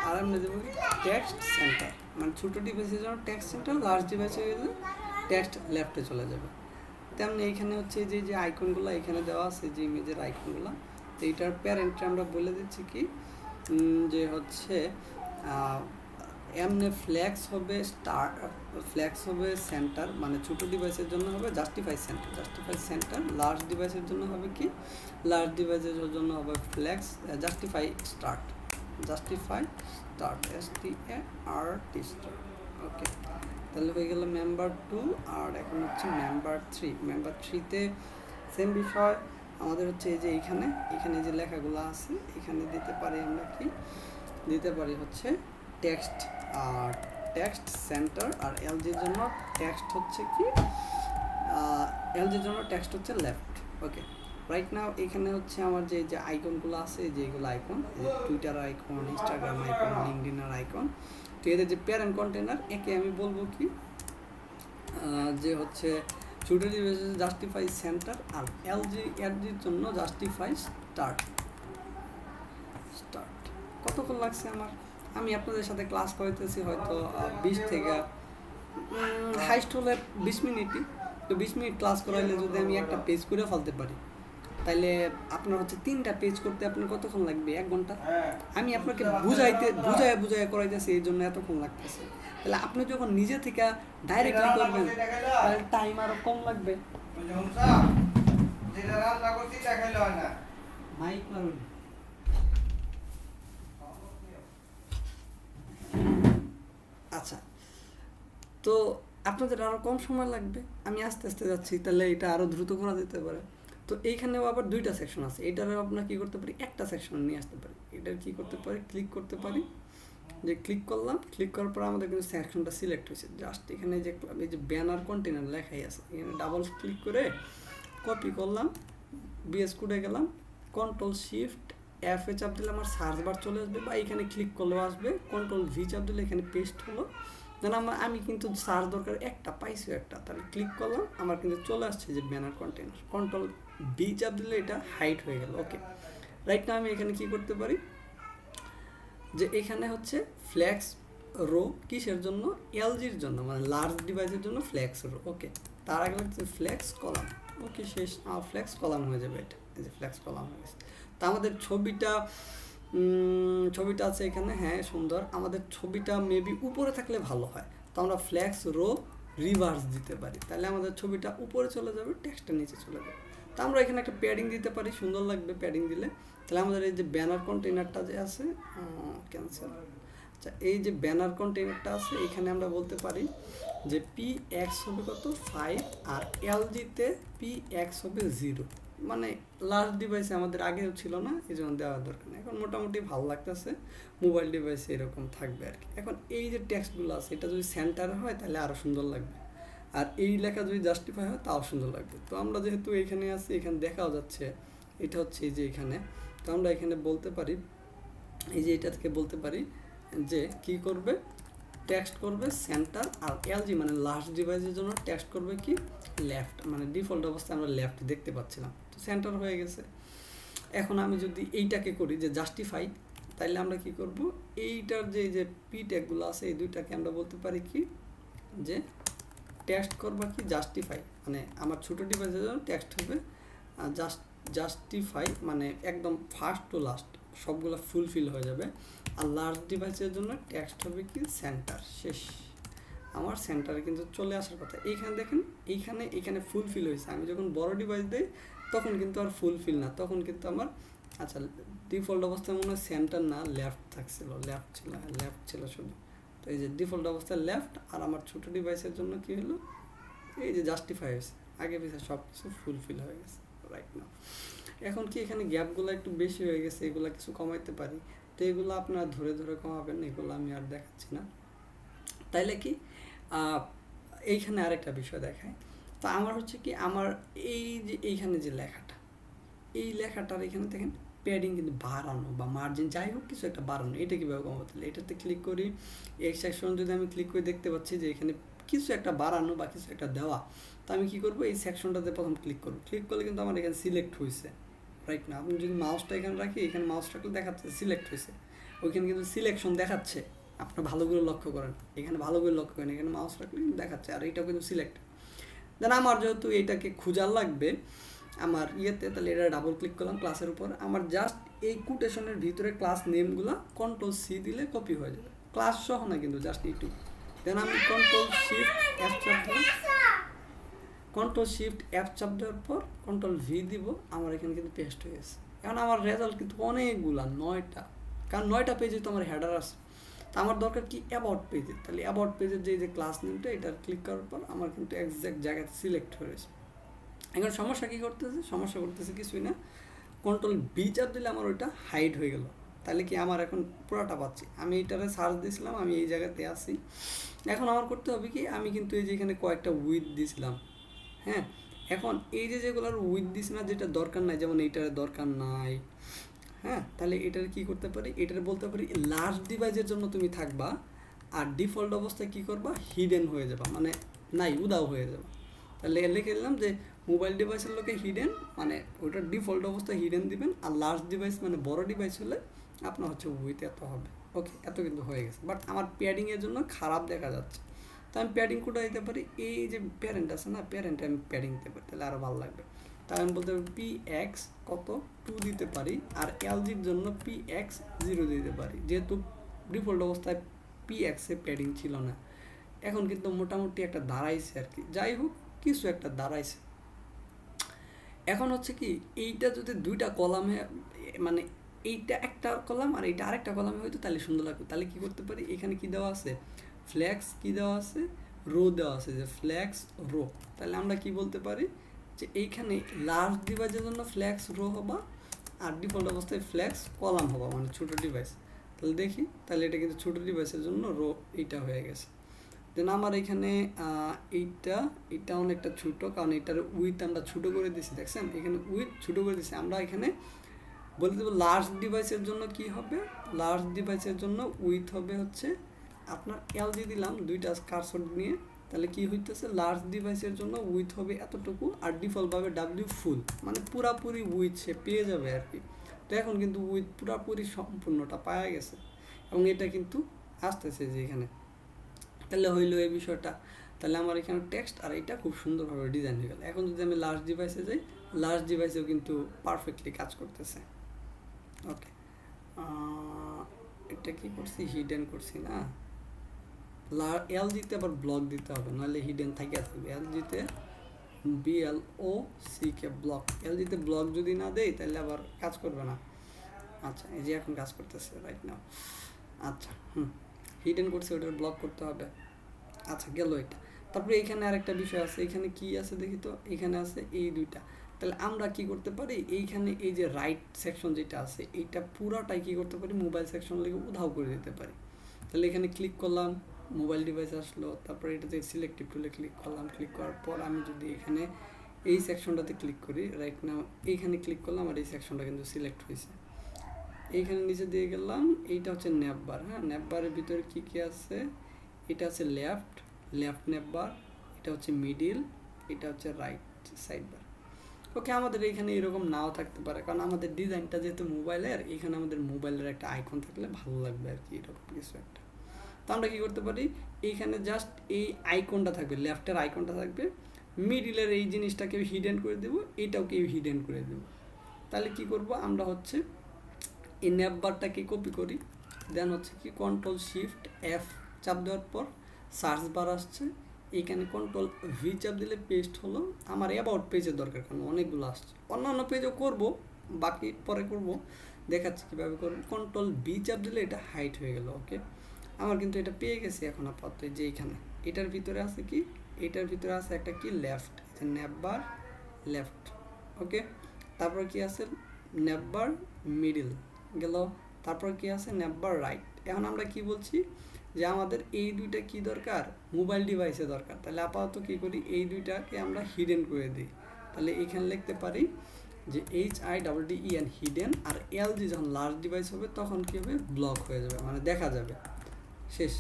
আর আমরা দেবো টেক্সট সেন্টার, মানে ছোটো ডিভাইসের জন্য টেক্সট সেন্টার, লার্জ ডিভাইসে গেলে টেক্সট লেফটে চলে যাবে। তেমনি এইখানে হচ্ছে যে আইকনগুলো এখানে দেওয়া আছে, যে ইমেজের আইকনগুলো, তো এইটার প্যারেন্টে আমরা বলে দিচ্ছি কি যে হচ্ছে এমনি ফ্ল্যাক্স হবে সেন্টার, মানে ছোটো ডিভাইসের জন্য হবে জাস্টিফাই সেন্টার, লার্জ ডিভাইসের জন্য হবে কি, লার্জ ডিভাইসের জন্য হবে ফ্ল্যাক্স জাস্টিফাই স্টার্ট START। ওকে, তাহলে হয়ে গেল মেম্বার 2। আর এখন হচ্ছে মেম্বার 3তে সেম বিষয় আমাদের হচ্ছে এই যে এইখানে যে লেখাগুলো আছে এখানে দিতে পারি আমরা কি দিতে পারি হচ্ছে টেক্সট, আর টেক্সট সেন্টার, আর এলজির জন্য টেক্সট হচ্ছে কি, এলজির জন্য টেক্সট হচ্ছে লেফট। ওকে, রাইট নাও এখানে হচ্ছে আমার যে যে আইকনগুলো আছে, যেগুলো icon, twitter icon, instagram icon, লিঙ্কডিনের আইকন, তো এদের যে প্যারেন্ট কন্টেনার, একে আমি বলবো কি যে হচ্ছে শুডের জাস্টিফাই সেন্টার, আর এলজির জন্য জাস্টিফাই স্টার্ট। কতক্ষণ লাগছে আমার, আমি আপনাদের সাথে ক্লাস করাইতেছি হয়তো 20 থেকে হাইস্ট হলে 20 মিনিটই। তো 20 মিনিট ক্লাস করাইলে যদি আমি একটা পেজ করে ফেলতে পারি, তাহলে আপনার হচ্ছে 3টা পেজ করতে আপনার কতক্ষণ লাগবে? 1 ঘন্টা। আমি আপনাকে বুঝায় করাইতেছি, এই জন্য এতক্ষণ লাগতেছে। তাহলে আপনি যখন নিজে থেকে ডাইরেক্টলি করবেন, তাহলে টাইম আরও কম লাগবে। মাইক মারুন। আচ্ছা, তো আপনাদের আরও কম সময় লাগবে, আমি আস্তে আস্তে যাচ্ছি, তাহলে এটা আরও দ্রুত করা যেতে পারে। তো এইখানেও আবার 2টা সেকশন আছে, এটারও আপনার কী করতে পারি, একটা সেকশন নিয়ে আসতে পারি। এটার কী করতে পারি, ক্লিক করতে পারি, যে ক্লিক করলাম, ক্লিক করার পর আমাদের কিন্তু সেকশনটা সিলেক্ট হয়েছে। জাস্ট এখানে যে এই যে ব্যানার কন্টেনার লেখাই আছে, এখানে ডাবল ক্লিক করে কপি করলাম, বিএস কোডে গেলাম, কন্ট্রোল শিফট এফ এ চাপ দিলে আমার সার্চ বার চলে আসবে, বা এখানে ক্লিক করলেও আসবে, কন্ট্রোল ভি চাপ দিলে এখানে পেস্ট হলো। দেন আমি কিন্তু সার্চ দরকার একটা পাইছি একটা, তাহলে ক্লিক করলাম, আমার কিন্তু চলে আসছে যে ব্যানার কন্টেনার। কন্ট্রোল বি চাপ দিলে এটা হাইড হয়ে গেল। ওকে, রাইট না আমি এখানে কি করতে পারি, যে এখানে হচ্ছে ফ্ল্যাক্স রো কিসের জন্য, এলজির জন্য, মানে লার্জ ডিভাইসের জন্য ফ্ল্যাক্স রো। ওকে, তার আগে হচ্ছে ফ্ল্যাক্স কলাম। ওকে, শেষ, ফ্ল্যাক্স কলাম হয়ে যাবে এটা, এই যে ফ্ল্যাক্স কলাম হয়ে গেছে। তা আমাদের ছবিটা আছে এখানে, হ্যাঁ সুন্দর। আমাদের ছবিটা মেবি উপরে থাকলে ভালো হয়, তো আমরা ফ্ল্যাক্স রো রিভার্স দিতে পারি, তাহলে আমাদের ছবিটা উপরে চলে যাবে, টেক্সটটা নিচে চলে যাবে। তো আমরা এখানে একটা প্যাডিং দিতে পারি, সুন্দর লাগবে প্যাডিং দিলে। তাহলে আমাদের এই যে ব্যানার কন্টেইনারটা যে আছে, ক্যান্সেল। আচ্ছা, এই যে ব্যানার কন্টেইনারটা আছে, এখানে আমরা বলতে পারি যে px হবে কত 5, আর এলজিতে px হবে 0। মানে লার্জ ডিভাইসে আমাদের আগেও ছিল না, এই জন্য দেওয়ার দরকার নেই। এখন মোটামুটি ভালো লাগতেছে, মোবাইল ডিভাইসে এরকম থাকবে আর কি। এখন এই যে টেক্সটগুলো আছে, এটা যদি সেন্টারে হয় তাহলে আরও সুন্দর লাগবে, আর এই লেখা যদি জাস্টিফাই হয় তাও সুন্দর লাগবে। তো আমরা যেহেতু এখানে আছি, এখানে দেখাও যাচ্ছে, এটা হচ্ছে এই যে এখানে, তো আমরা এখানে বলতে পারি, এই যে এটা থেকে বলতে পারি যে কি করবে, টেক্সট করবে সেন্টার, আর এলজি মানে লাস্ট ডিভাইসের জন্য টেক্সট করবে কি লেফট, মানে ডিফল্ট অবস্থায় আমরা লেফট দেখতে পাচ্ছিলাম, তো সেন্টার হয়ে গেছে। এখন আমি যদি এইটাকে করি যে জাস্টিফাই, তাইলে আমরা কি করব, এইটার যে পি ট্যাগগুলো আছে, এই দুইটাকে আমরা বলতে পারি কি যে টেক্সট করবা কি জাস্টিফাই, মানে আমার ছোটো ডিভাইসের জন্য টেক্সট হবে জাস্টিফাই, মানে একদম ফার্স্ট টু লাস্ট সবগুলো ফুলফিল হয়ে যাবে। আর লার্জ ডিভাইসের জন্য টেক্সট হবে কি সেন্টার। শেষ, আমার সেন্টারে কিন্তু চলে আসার কথা। এইখানে দেখেন, এইখানে ফুলফিল হয়েছে। আমি যখন বড় ডিভাইস দিই তখন কিন্তু আর ফুলফিল না, তখন কিন্তু আমার, আচ্ছা ডিফল্ট অবস্থায় মনে হয় সেন্টার না লেফট থাকছিল, লেফট ছিল শুধু। তো এই যে ডিফল্ট অবস্থায় লেফট, আর আমার ছোটো ডিভাইসের জন্য কি হলো, এই যে জাস্টিফাই হয়েছে, আগে পিছিয়ে সব কিছু ফুলফিল হয়ে গেছে রাইট না। এখন কি এখানে গ্যাপগুলো একটু বেশি হয়ে গেছে, এগুলো কিছু কমাইতে পারি, তো এগুলো আপনারা ধরে ধরে কমাবেন, এগুলো আমি আর দেখাচ্ছি না। তাইলে কি এইখানে আরেকটা বিষয় দেখায়, তো আমার হচ্ছে কি, আমার এই যে এইখানে যে লেখাটা, এই লেখাটার এখানে দেখেন প্যাডিং কিন্তু বাড়ানো বা মার্জিন যাই হোক কিছু একটা বাড়ানো, এটা কীভাবে কমাবো, তাহলে এটাতে ক্লিক করি, এই সেকশন যদি আমি ক্লিক করে দেখতে পাচ্ছি যে এখানে কিছু একটা বাড়ানো বা কিছু একটা দেওয়া, তো আমি কী করবো, এই সেকশনটাতে প্রথম ক্লিক করবো। ক্লিক করলে কিন্তু আমার এখানে সিলেক্ট হয়েছে রাইট না। আপনি যদি মাউসটা এখানে রাখি, এখানে মাউস রাখলে দেখাচ্ছে সিলেক্ট হয়েছে, ওইখানে কিন্তু সিলেকশন দেখাচ্ছে। আপনার ভালো করে লক্ষ্য করেন, এখানে ভালো করে লক্ষ্য করেন, এখানে মাউস রাখলে কিন্তু দেখাচ্ছে, আর এইটাও কিন্তু সিলেক্ট। দেন আমার যেহেতু এইটাকে খোঁজার লাগবে আমার ইয়েতে, তাহলে এটা ডাবল ক্লিক করলাম ক্লাসের উপর, আমার জাস্ট এই কোটেশনের ভিতরে ক্লাস নেমগুলো কন্ট্রোল সি দিলে কপি হয়ে যাবে, ক্লাস সহ না কিন্তু, জাস্ট এইটুকু। দেন আমি কন্ট্রোল শিফট এফ চাপ দিলাম, কন্ট্রোল শিফট এফ চাপ দেওয়ার পর কন্ট্রোল ভি দিব, আমার এখানে কিন্তু পেস্ট হয়ে গেছে। এখন আমার রেজাল্ট কিন্তু অনেকগুলা, 9টা, কারণ 9টা পেজে তো আমার হেডার আছে। তো আমার দরকার কি অ্যাবাউট পেজে, তাহলে অ্যাবাউট পেজের যে ক্লাস নেমটা, এটা ক্লিক করার পর আমার কিন্তু এক্স্যাক্ট জায়গাতে সিলেক্ট হয়েছে। এখন সমস্যা কী করতেছে, সমস্যা করতেছে কিছুই না, কন্ট্রোল বি চাপ দিলে আমার ওইটা হাইড হয়ে গেল, তাহলে কি আমার এখন পুরোটা পাচ্ছি। আমি এইটারে সার্চ দিয়েছিলাম, আমি এই জায়গাতে আছি। এখন আমার করতে হবে কি, আমি কিন্তু এই যে এখানে কয়েকটা উইথ দিছিলাম, হ্যাঁ। এখন এই যে যেগুলোর উইথ দিস না, যেটা দরকার নাই, যেমন এইটার দরকার নাই, হ্যাঁ, তাহলে এটার কি করতে পারি, এটার বলতে পারি লার্জ ডিভাইসের জন্য তুমি থাকবা, আর ডিফল্ট অবস্থায় কি করবা, হিডেন হয়ে যাবা, মানে নাই, উদাও হয়ে যাবা। তাহলে লিখে দিলাম যে মোবাইল ডিভাইসের লোকে হিডেন, মানে ওটার ডিফল্ট অবস্থায় হিডেন দিবেন, আর লার্জ ডিভাইস মানে বড় ডিভাইস হলে আপনার হচ্ছে উইথ এত হবে। ওকে, এত কিন্তু হয়ে গেছে, বাট আমার প্যাডিংয়ের জন্য খারাপ দেখা যাচ্ছে। তো আমি প্যাডিং কোটা দিতে পারি, এই যে প্যারেন্ট আছে না, প্যারেন্টে আমি প্যাডিং দিতে পারি, তাহলে আরও ভালো লাগবে। তাই আমি বলতে পারি PX কত 2 দিতে পারি, আর LGর জন্য PX 0 দিতে পারি, যেহেতু ডিফল্ট অবস্থায় PX এ প্যাডিং ছিল না। এখন কিন্তু মোটামুটি একটা দাঁড়াইছে আর কি, যাই হোক কিছু একটা দাঁড়াইছে। এখন হচ্ছে কি, এইটা যদি দুইটা কলামে, মানে এইটা একটা কলাম আর এইটা আরেকটা কলামে হয়তো, তাহলে সুন্দর লাগবে। তাহলে কি করতে পারি, এখানে কি দেওয়া আছে, ফ্ল্যাক্স কি দেওয়া আছে, রো দেওয়া আছে, যে ফ্ল্যাক্স রো। তাহলে আমরা কি বলতে পারি, যে এইখানে লার্জ ডিভাইসের জন্য ফ্ল্যাক্স রো হবা, আর ডিফল্ট অবস্থায় ফ্ল্যাক্স কলাম হবা, মানে ছোটো ডিভাইস। তাহলে দেখি, তাহলে এটা কিন্তু ছোটো ডিভাইসের জন্য রো এইটা হয়ে গেছে। দেন আমার এখানে এইটা অনেকটা ছোটো, কারণ এটার উইথ আমরা ছোটো করে দিছি, দেখছেন এখানে উইথ ছোটো করে দিছি। আমরা এখানে বলতে দেবো লার্জ ডিভাইসের জন্য কি হবে, লার্জ ডিভাইসের জন্য উইথ হবে হচ্ছে আপনার LG দিলাম দুইটা কারসর নিয়ে, তাহলে কি হইতেছে, লার্জ ডিভাইসের জন্য উইথ হবে এতটুকু, আর ডিফল্টভাবে W ফুল, মানে পুরাপুরি উইথ সে পেয়ে যাবে আর কি। তো এখন কিন্তু উইথ পুরাপুরি সম্পূর্ণটা পাওয়া গেছে, এবং এটা কিন্তু আসতেছে যে এখানে। তাহলে হইলো এই বিষয়টা। তাহলে আমার এখানে টেক্সট আর এটা খুব সুন্দরভাবে ডিজাইন হয়ে গেল। এখন যদি আমি লার্জ ডিভাইসে যাই, লার্জ ডিভাইসেও কিন্তু পারফেক্টলি কাজ করতেছে। ওকে, এটা কি করছি, হিডেন করছি না, LGতে আবার ব্লক দিতে হবে, নাহলে হিডেন থাকে থাকবে। LGতে BLOCK ব্লক, LGতে ব্লক যদি না দেই তাহলে আবার কাজ করবে না। আচ্ছা, এই যে এখন কাজ করতেছে রাইট নাও। আচ্ছা, হিডেন করছে, ওটার ব্লক করতে হবে। আচ্ছা, গেল এটা। তারপরে এখানে আরেকটা বিষয় আছে, এখানে কি আছে দেখি তো, এখানে আছে এই দুইটা। তাহলে আমরা কি করতে পারি, এইখানে এই যে রাইট সেকশন যেটা আছে, এইটা পুরাটাই কি করতে পারি, মোবাইল সেকশন লেগে উধাও করে দিতে পারি। তাহলে এখানে ক্লিক করলাম, মোবাইল ডিভাইস আসলো, তারপরে এটাতে সিলেক্টিভ টুলে ক্লিক করলাম, ক্লিক করার পর আমি যদি এখানে এই সেকশনটাতে ক্লিক করি, রাইট নাও এইখানে ক্লিক করলাম, আর এই সেকশনটা কিন্তু সিলেক্ট হয়েছে। এইখানে নিচে দিয়ে গেলাম, এইটা হচ্ছে ন্যাপবার। হ্যাঁ, ন্যাপবারের ভিতরে কি কি আছে, এটা আছে লেফট ন্যাপবার, এটা হচ্ছে মিডিল, এটা হচ্ছে রাইট সাইড বার। ওকে, আমাদের এখানে এরকম নাও থাকতে পারে, কারণ আমাদের ডিজাইনটা যেহেতু মোবাইলের, এখানে আমাদের মোবাইলের একটা আইকন থাকলে ভালো লাগবে আর কি, এরকম কিছু একটা। তো আমরা কী করতে পারি, এইখানে জাস্ট এই আইকনটা থাকবে, লেফটের আইকনটা থাকবে, মিডিলের এই জিনিসটাকে হিডেন করে দেবো, এইটাকে হিডেন করে দেবো। তাহলে কি করব, আমরা হচ্ছে এই ন্যাপবারটাকে কপি করি, দেন হচ্ছে কি Ctrl+Shift+F চাপ দেওয়ার পর সার্চ বার আসছে, এইখানে Ctrl+V চাপ দিলে পেস্ট হলো। আমার অ্যাবাউট পেজের দরকার, কারণ অনেকগুলো আসছে, অন্যান্য পেজও করব, বাকি পরে করব, দেখাচ্ছি কীভাবে করব। Ctrl+B চাপ দিলে এটা হাইট হয়ে গেল। ওকে, আমার কিন্তু এটা পেয়ে গেছি এখন আপাতত, যে এইখানে এটার ভিতরে আছে কি, এটার ভিতরে আছে একটা কি লেফট, ন্যাপবার লেফট। ওকে, তারপর কি আছে, ন্যাপবার মিডিল গেল, তারপর কি আছে, ন্যাপবার রাইট। এখন আমরা কি বলছি, যে আমাদের এই দুইটা কি দরকার, মোবাইল ডিভাইসে দরকার। তাহলে আপাতত কি করি, এই দুইটাকে আমরা হিডেন করে দিই। তাহলে এখানে লিখতে পারি যে HIDDEN হিডেন, আর LG যখন লার্জ ডিভাইস হবে তখন কি হবে, ব্লক হয়ে যাবে, মানে দেখা যাবে, শেষ।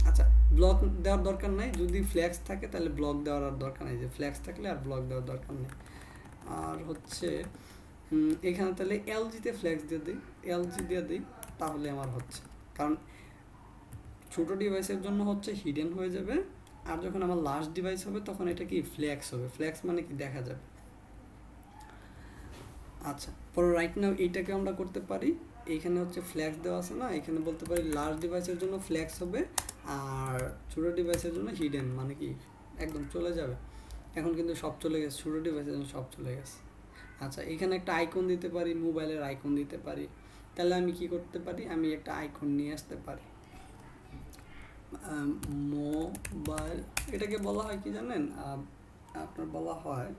আচ্ছা, ব্লক দেওয়ার দরকার নাই, যদি ফ্ল্যাক্স থাকে তাহলে ব্লক দেওয়ার আর দরকার নেই, যে ফ্ল্যাক্স থাকলে আর ব্লক দেওয়ার দরকার নেই। আর হচ্ছে এখানে তাহলে LGতে ফ্ল্যাক্স দিয়ে দিই, LG দিয়ে দিই, তাহলে আমার হচ্ছে, কারণ ছোটো ডিভাইসের জন্য হচ্ছে হিডেন হয়ে যাবে, আর যখন আমার লার্জ ডিভাইস হবে তখন এটা কি ফ্ল্যাক্স হবে, ফ্ল্যাক্স মানে কি দেখা যাবে। আচ্ছা, পরে রাইট নাও এইটাকে আমরা করতে পারি, এইখানে হচ্ছে ফ্ল্যাক্স দেওয়া আছে না, এখানে বলতে পারি লার্জ ডিভাইসের জন্য ফ্ল্যাক্স হবে, আর ছোটো ডিভাইসের জন্য হিডেন, মানে কি একদম চলে যাবে। এখন কিন্তু সব চলে গেছে, ছোটো ডিভাইসের জন্য সব চলে গেছে। আচ্ছা, এখানে একটা আইকন দিতে পারি, মোবাইলের আইকন দিতে পারি। তাহলে আমি কি করতে পারি, আমি একটা আইকন নিয়ে আসতে পারি, মোবাইল, এটাকে বলা হয় কি জানেন, আপনার বলা হয়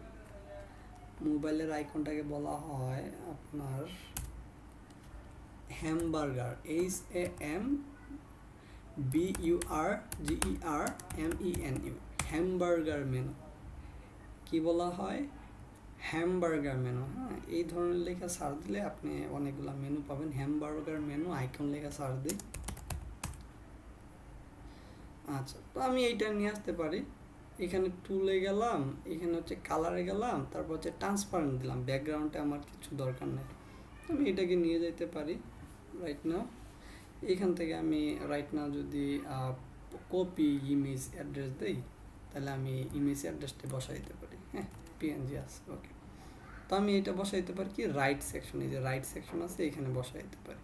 মোবাইলের আইকনটাকে বলা হয় আপনার হ্যামবার্গার, HAMBURGERMENU, হ্যামবার্গার মেনু। কি বলা হয়? Hamburger menu. হ্যাঁ, এই ধরনের লেখা সার্চ দিলে আপনি অনেকগুলো মেনু পাবেন। হ্যামবার্গার মেনু আইকন লেখা সার্চ দিই। আচ্ছা, তো আমি এইটা নিয়ে আসতে পারি। এখানে টুলে গেলাম, এখানে হচ্ছে কালারে গেলাম, তারপর হচ্ছে ট্রান্সপারেন্ট দিলাম, ব্যাকগ্রাউন্ডে আমার কিছু দরকার নেই। আমি এটাকে নিয়ে যেতে পারি রাইট নাও। এখান থেকে আমি রাইট নাও যদি কপি ইমেজ অ্যাড্রেস দেই, তাহলে আমি ইমেজ অ্যাড্রেসটা বসাই দিতে পারি। হ্যাঁ, পিএনজি আছে, ওকে। তো আমি এটা বসাই দিতে পারি কি রাইট সেকশনে, যে রাইট সেকশন আছে এখানে বসাই দিতে পারি।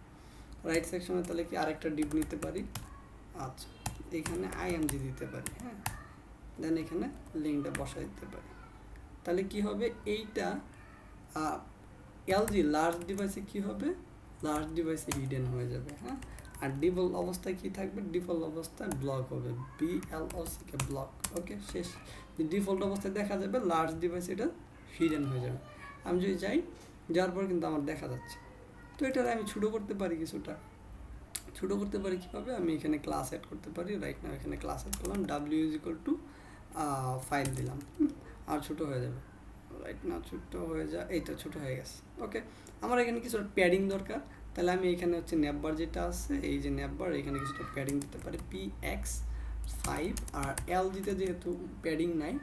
রাইট সেকশনে তাহলে কি আরেকটা ডিপ নিতে পারি। আচ্ছা, এখানে আইএমজি দিতে পারি। হ্যাঁ, দেন এখানে লিঙ্কটা বসাই দিতে পারি। তাহলে কি হবে, এইটা এলজি লার্জ ডিভাইসে কি হবে, লার্জ ডিভাইসে হিডেন হয়ে যাবে। হ্যাঁ, আর ডিফল্ট অবস্থায় কি থাকবে, ডিফল্ট অবস্থায় ব্লক হবে, BLOCK ব্লক। ওকে, শেষ। ডিফল্ট অবস্থায় দেখা যাবে, লার্জ ডিভাইস এটা হিডেন হয়ে যাবে। আমি যদি যাই, যাওয়ার পর কিন্তু আমার দেখা যাচ্ছে। তো এটার আমি ছোটো করতে পারি, কিছুটা ছোটো করতে পারি কীভাবে, আমি এখানে ক্লাস অ্যাড করতে পারি। রাইট নাও এখানে ক্লাস অ্যাড করলাম, W=5 দিলাম, আর ছোটো হয়ে যাবে। রাইট নাও ছোটো হয়ে যায়, এই তো ছোটো হয়ে গেছে। ওকে, আমার এখানে কিছুটা প্যাডিং দরকার, তাহলে আমি এখানে হচ্ছে নেপবার যেটা আছে, এই যে নেপবার, এখানে কিছুটা প্যাডিং দিতে পারি, PX5। আর এলজিতে যেহেতু প্যাডিং নাই,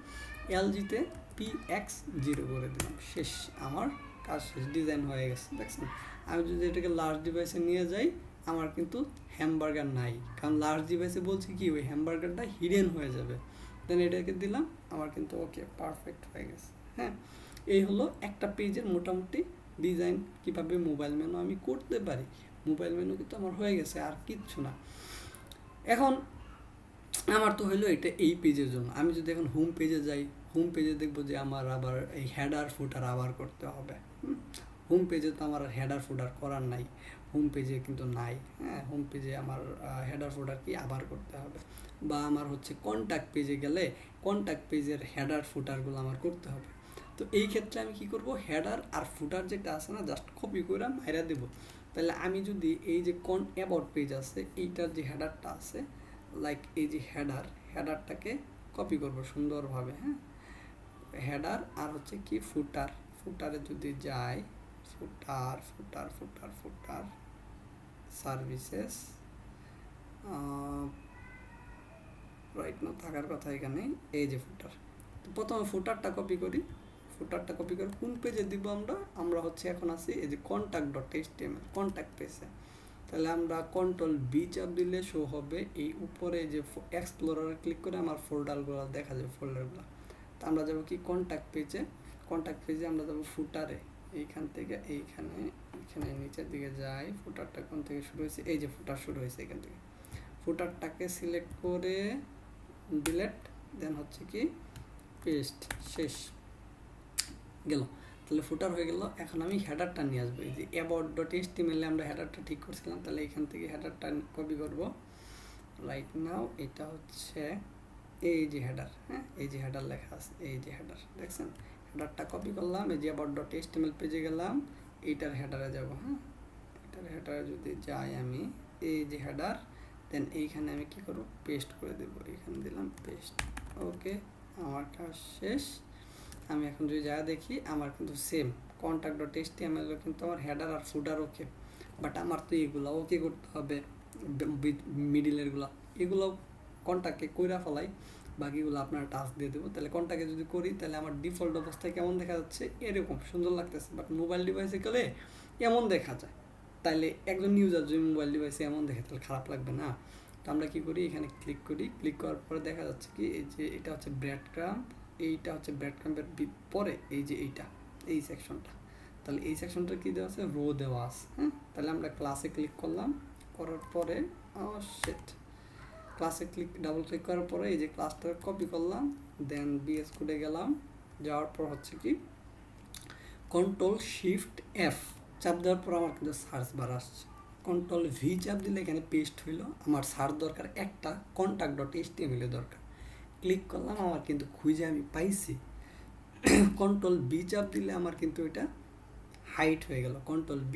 এলজিতে PX0 করে দিলাম, শেষ। আমার কাজ শেষ, ডিজাইন হয়ে গেছে, দেখছেন। আমি যদি এটাকে লার্জ ডিভাইসে নিয়ে যাই, আমার কিন্তু হ্যামবার্গার নাই, কারণ লার্জ ডিভাইসে বলছি কি ওই হ্যামবার্গারটা হিডেন হয়ে যাবে। দেন এটাকে দিলাম, আমার কিন্তু ওকে পারফেক্ট হয়ে গেছে। হ্যাঁ, এই হলো একটা পেজের মোটামুটি ডিজাইন, কীভাবে মোবাইল মেনু আমি করতে পারি। মোবাইল মেনু কিন্তু আমার হয়ে গেছে, আর কিচ্ছু না। এখন আমার তো হইলো এটা এই পেজের জন্য। আমি যদি এখন হোম পেজে যাই, হোম পেজে দেখবো যে আমার আবার এই হেডার ফুটার আবার করতে হবে। হোম পেজে তো আমার হেডার ফুটার করার নাই, হোম পেজে কিন্তু নাই। হ্যাঁ, হোম পেজে আমার হেডার ফুটার কি আবার করতে হবে। বা আমার হচ্ছে কন্ট্যাক্ট পেজে গেলে কন্ট্যাক্ট পেজের হেডার ফুটারগুলো আমার করতে হবে। তো এই ক্ষেত্রে আমি কি করব, হেডার আর ফুটার যেটা আছে না, জাস্ট কপি করে মাইরা দেবো। তাহলে আমি যদি এই যে অ্যাবাউট পেজ আছে, এইটার যে হেডারটা আছে, লাইক এই যে হেডারটাকে কপি করব সুন্দরভাবে। হ্যাঁ, হেডার আর হচ্ছে কি ফুটারে যদি যাই, ফুটার সার্ভিসেস, রাইট না থাকার কথা এখানে, এই যে ফুটার। তো প্রথমে ফুটারটা কপি করি, কোন পেজে দিব আমরা হচ্ছে এখন আছি এই যে contact.html কন্ট্যাক্ট পেজে। তাহলে আমরা Ctrl+B চাপ দিলে শো হবে এই উপরে যে এক্সপ্লোরারে ক্লিক করে আমার ফোল্ডারগুলো দেখা যাবে, ফোল্ডারগুলো। তো আমরা যাবো কি কন্ট্যাক্ট পেজে আমরা যাবো ফুটারে, এইখান থেকে এখানে নিচের দিকে যাই। ফুটারটা কোন থেকে শুরু হয়েছে, এই যে ফুটার শুরু হয়েছে এখান থেকে। ফুটারটাকে সিলেক্ট করে ডিলেট, দেন হচ্ছে কি পেস্ট, শেষ গেল। তাহলে ফুটার হয়ে গেল। এখন আমি হেডারটা নিয়ে আসবো, এই যে about.html আমরা হেডারটা ঠিক করছিলাম, তাহলে এখান থেকে হেডারটা কপি করব। রাইট নাও এটা হচ্ছে এই যে হেডার। হ্যাঁ, এই যে হেডার লেখা আছে, এই যে হেডার দেখছেন, হেডারটা কপি করলাম, এই যে about.html পেজে গেলাম, এইটার হেডারে যাব। হ্যাঁ, এটার হেডারে যদি যাই আমি, এই যে হেডার, দেন এইখানে আমি কি করব, পেস্ট করে দেব, এখানে দিলাম পেস্ট। ওকে, আমার কাজ শেষ। আমি এখন যদি যা দেখি, আমার কিন্তু সেম contact.html কিন্তু আমার header R footer okay, but আমার তো এগুলো ওকে করতে হবে, মিডিলেরগুলো এগুলো কন্ট্যাক্টে কইরা ফেলাই, বাকিগুলো আপনার টাস্ক দিয়ে দেবো। তাহলে কন্ট্যাক্টে যদি করি, তাহলে আমার ডিফল্ট অবস্থায় কেমন দেখা যাচ্ছে, এরকম সুন্দর লাগতেছে, বাট মোবাইল ডিভাইসে গেলে এমন দেখা যায়। তাইলে একজন ইউজার যদি মোবাইল ডিভাইসে এমন দেখে, তাহলে খারাপ লাগবে না। তো আমরা কী করি, এখানে ক্লিক করি, ক্লিক করার পরে দেখা যাচ্ছে কি এই যে এটা হচ্ছে ব্রেড ক্রাম্প, এইটা হচ্ছে ব্রেড ক্রাম্পের পরে এই যে এই সেকশনটা, তাহলে এই সেকশনটা কী দেওয়া আছে, রো দেওয়া আছে। হ্যাঁ, তাহলে আমরা ক্লাসে ক্লিক করলাম, করার পরে ক্লাসে ডাবল ক্লিক করার পরে এই যে ক্লাসটা কপি করলাম, দেন বিএস কোডে গেলাম, যাওয়ার পর হচ্ছে কি Ctrl+Shift+F চাপ দেওয়ার পর আমার কিন্তু সার্চ বার আসছে। Ctrl+V চাপ দিলে এখানে পেস্ট হইলো। আমার সার্চ দরকার একটা, contact.html দরকার। ক্লিক করলাম, আমার কিন্তু খুঁজে আমি পাইছি। Ctrl+B চাপ দিলে আমার কিন্তু এটা হাইট হয়ে গেল, Ctrl+B।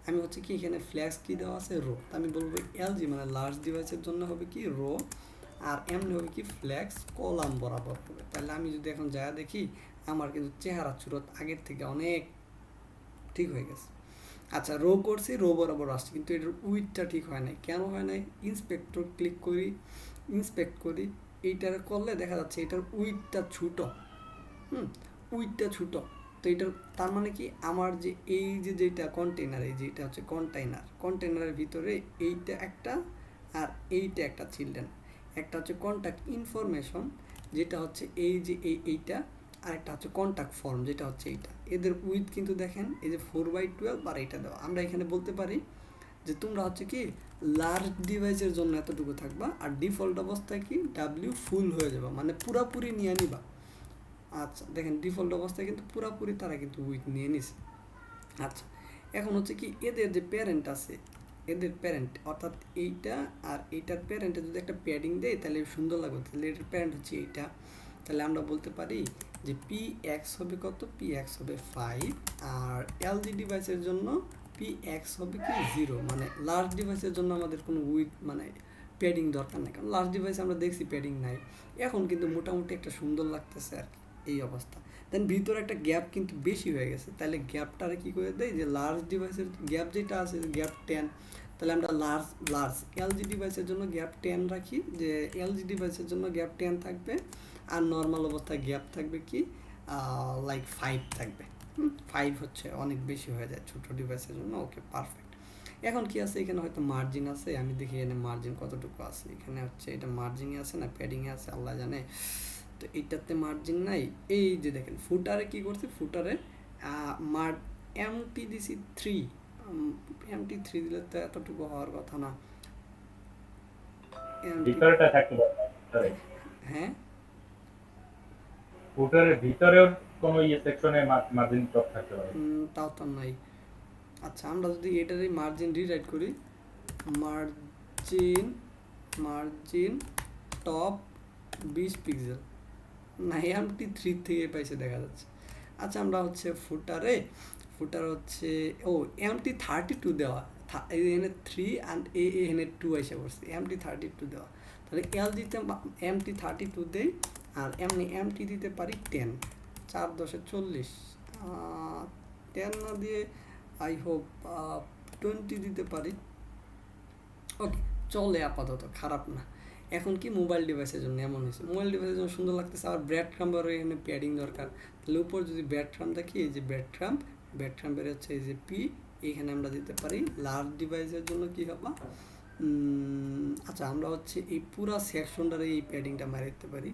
আমি হচ্ছে কি এখানে ফ্ল্যাক্স কি দেওয়া আছে রো, আমি বলবো এলজি মানে লার্জ ডিভাইসের জন্য হবে কি রো, আর এমনি হবে কি ফ্ল্যাক্স কলাম বরাবর হবে। তাহলে আমি যদি এখন যা দেখি আমার কিন্তু চেহারা চুরত আগের থেকে অনেক ঠিক হয়ে গেছে। আচ্ছা রো করছি, রো বরাবর আসছে, কিন্তু এটার উইথটা ঠিক হয় নাই। কেন হয় নাই? ইন্সপেক্টর ক্লিক করি, ইন্সপেক্ট করি, এইটার করলে দেখা যাচ্ছে এটার উইথটা ছোটো। উইথটা ছোটো। তো এটার তার মানে কি আমার যে এই যে যেটা কন্টেনার, এই যেটা হচ্ছে কন্টেনারের ভিতরে এইটা একটা আর এইটা একটা চিলড্রেন, একটা হচ্ছে কন্ট্যাক্ট ইনফরমেশন যেটা হচ্ছে এই যে এইটা, আর একটা হচ্ছে কন্ট্যাক্ট ফর্ম যেটা হচ্ছে এইটা। এদের উইথ কিন্তু দেখেন এই যে 4/12 আর এইটা দেওয়া। আমরা এখানে বলতে পারি যে তোমরা হচ্ছে কি লার্জ ডিভাইসের জন্য এতটুকু থাকবা, আর ডিফল্ট অবস্থায় কি ডাব্লিউ ফুল হয়ে যাবে, মানে পুরাপুরি নিয়ে নিবা। আচ্ছা দেখেন ডিফল্ট অবস্থায় কিন্তু পুরাপুরি তারা কিন্তু উইথ নিয়ে নিছে। আচ্ছা এখন হচ্ছে কি এদের যে প্যারেন্ট আছে, এদের প্যারেন্ট অর্থাৎ এইটা আর এইটার প্যারেন্টে যদি একটা প্যাডিং দেয় তাহলে সুন্দর লাগবে। তাহলে এটার প্যারেন্ট হচ্ছে এইটা, তাহলে আমরা বলতে পারি যে পি এক্স হবে কত, পি এক্স হবে 5, আর এলজি ডিভাইসের জন্য পি এক্স হবে কি 0, মানে লার্জ ডিভাইসের জন্য আমাদের কোনো উইথ মানে প্যাডিং দরকার নেই, কারণ লার্জ ডিভাইসে আমরা দেখছি প্যাডিং নাই। এখন কিন্তু মোটামুটি একটা সুন্দর লাগতেছে আর কি এই অবস্থা। দেন ভিতরে একটা গ্যাপ কিন্তু বেশি হয়ে গেছে, তাহলে গ্যাপটারে কী করে দেয় যে লার্জ ডিভাইসের গ্যাপ যেটা আছে গ্যাপ 10, তাহলে আমরা লার্জ এলজি ডিভাইসের জন্য গ্যাপ 10 রাখি, যে এলজি ডিভাইসের জন্য গ্যাপ 10 থাকবে, আর নর্মাল অবস্থায় গ্যাপ থাকবে কি লাইক 5 থাকবে। 5 হচ্ছে অনেক বেশি হয়ে যায় ছোটো ডিভাইসের জন্য। Okay perfect. এখন কি আছে এখানে হয়তো মার্জিন আছে, আমি দেখি এখানে মার্জিন কতটুকু আছে। এখানে হচ্ছে এটা মার্জিনে আছে না প্যাডিংয়ে আছে আল্লাহ জানে। তো এইটাতে মার্জিন নাই। এই যে দেখেন ফুটারে কি করছি, ফুটারে এমটি দিছি 3, এমটি 3 দিলে তো এতটুকু হওয়ার কথা না। ভিতরেটা থাকতে পারে, হ্যাঁ ফুটারের ভিতরেও কোনো সেকশনে মার্জিন টপ থাকতে পারে। তাও তো নাই। আচ্ছা আমরা যদি এটারই মার্জিন রিরাইট করি, মার্জিন টপ 20 পিক্সেল, না এমটি 3 থেকে পাইছে দেখা যাচ্ছে। আচ্ছা আমরা হচ্ছে ফুটার হচ্ছে এমটি 32 দেওয়া, এখানে 3 অ্যান্ড এখানে 2 এসে পড়ছে, এমটি 32 দেওয়া। তাহলে এলজিতে এমটি 32 দেই, আর এমটি দিতে পারি 10, 4 10 40, 10 না দিয়ে আই হোপ 20 দিতে পারি। ওকে চলে আপাতত, খারাপ না। এখন কি মোবাইল ডিভাইসের জন্য এমন হয়েছে, মোবাইল ডিভাইসের জন্য সুন্দর লাগতেছে। আর ব্রেড ক্রাম্বারও এখানে প্যাডিং দরকার, তাহলে উপর যদি ব্রেড ক্রাম্প দেখি, এই যে ব্রেড ক্রাম্পের হচ্ছে এই যে পি, এইখানে আমরা দিতে পারি লার্জ ডিভাইসের জন্য কি হবে। আচ্ছা আমরা হচ্ছে এই পুরা সেকশনটারে এই প্যাডিংটা মারি দিতে পারি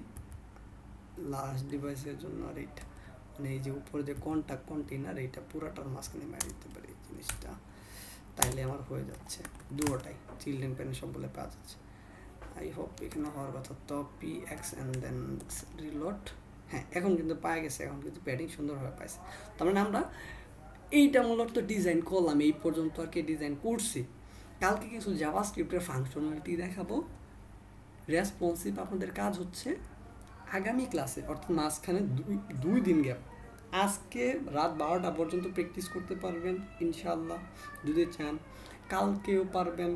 লার্জ ডিভাইসের জন্য, আর এইটা মানে এই যে উপরে যে কন্টেনার এইটা পুরাটার মাঝখানে মারি দিতে পারি এই জিনিসটা, তাইলে আমার হয়ে যাচ্ছে দুটোটাই চিলড্রেন প্যানে সব বলে পাওয়া যাচ্ছে। আই হোপ এখানে হওয়ার কথা। তো P X and then reload, হ্যাঁ এখন কিন্তু পাওয়া গেছে, এখন কিন্তু প্যাডিং সুন্দরভাবে পাইছে। তার মানে আমরা এইটা মূলত ডিজাইন করলাম, এই পর্যন্ত আর কি ডিজাইন করছি। কালকে কিছু জাভাস্ক্রিপ্টের ফাংশনালিটি দেখাবো, রেসপন্সিভ। আপনাদের কাজ হচ্ছে আগামী ক্লাসে অর্থাৎ মাঝখানে 2 দিন গ্যাপ, আজকে রাত 12টা পর্যন্ত প্র্যাকটিস করতে পারবেন ইনশাআল্লাহ যদি চান, কালকেও পারবেন,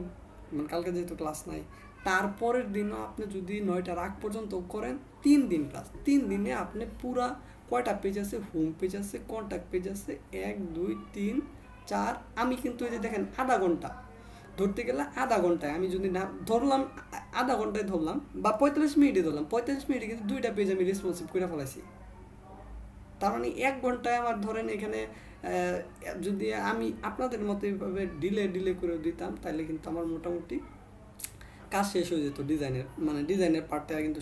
মানে কালকে যেহেতু ক্লাস নাই, তারপরের দিনও আপনি যদি 9টার আগ পর্যন্ত করেন, 3 দিন ক্লাস, 3 দিনে আপনি পুরা কয়টা পেজ আছে, হোম পেজ আছে, কন্ট্যাক্ট পেজ আছে, 1 2 3 4, আমি কিন্তু এই যে দেখেন আধা ঘন্টা ধরতে গেলে, আধা ঘন্টায় আমি যদি না ধরলাম, আধা ঘন্টায় ধরলাম বা 45 মিনিটে ধরলাম, 45 মিনিটে কিন্তু 2টা পেজ আমি রেসপন্সিভ করে ফেলাইছি। তার মানে 1 ঘন্টায় আমার ধরেন এখানে যদি আমি আপনাদের মতো এইভাবে ডিলে করে দিতাম, তাহলে কিন্তু আমার মোটামুটি কাজ শেষ হয়ে যেত ডিজাইনের, মানে ডিজাইনের পার্টটা কিন্তু